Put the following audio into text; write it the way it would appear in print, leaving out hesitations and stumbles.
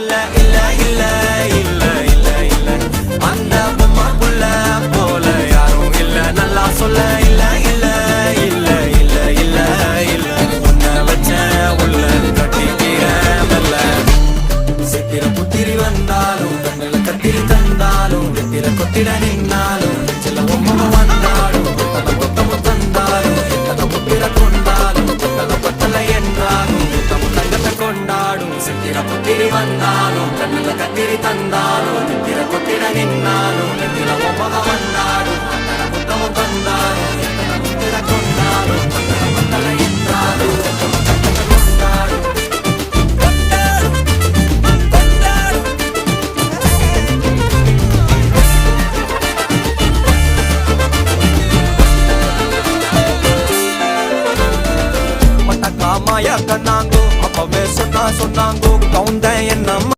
பக்கத்துல இல்ல இல்ல இல்ல இல்ல இல்ல அந்த பொம்மை புள்ள போல யாரும் இல்ல நல்லா சொல்ல இல்ல இல்ல இல்ல இல்ல இல்ல இல்ல உன்னை வச்ச உள்ள கட்டிக்கிற மெல்ல சித்திர புத்திரி வந்தாலும் கண்ணுல கத்திரி தந்தாலும் வெத்திர கொத்திட நின்னாலும் சில பொம்மை வந்தாலும் கொத்தல கொத்தமும் தந்தாலும் எத்தனை புத்திர கொண்டாலும் கொத்தல கொத்தல என்றாலும் கொத்தமும் தங்கத்தை கொண்டாடும் சித்திர புத்திரி வந்தாலும் கண்ணுல கத்திரி தந்தாலும் வெத்திர கொத்திட நின்னாலும் வெத்திர பொம்மை வந்தாலும் கொத்தல கொத்தமும் தந்தாலும் எத்தனை புத்திர கொண்டாலும் கொத்தல கொத்தல என்றாலும் கொத்தமும் தங்கத்தை கொண்டாடும் மாயா கண்ணாங்கோ அப்பவே சொன்னாங்கோ கவுந்தேன் என்ன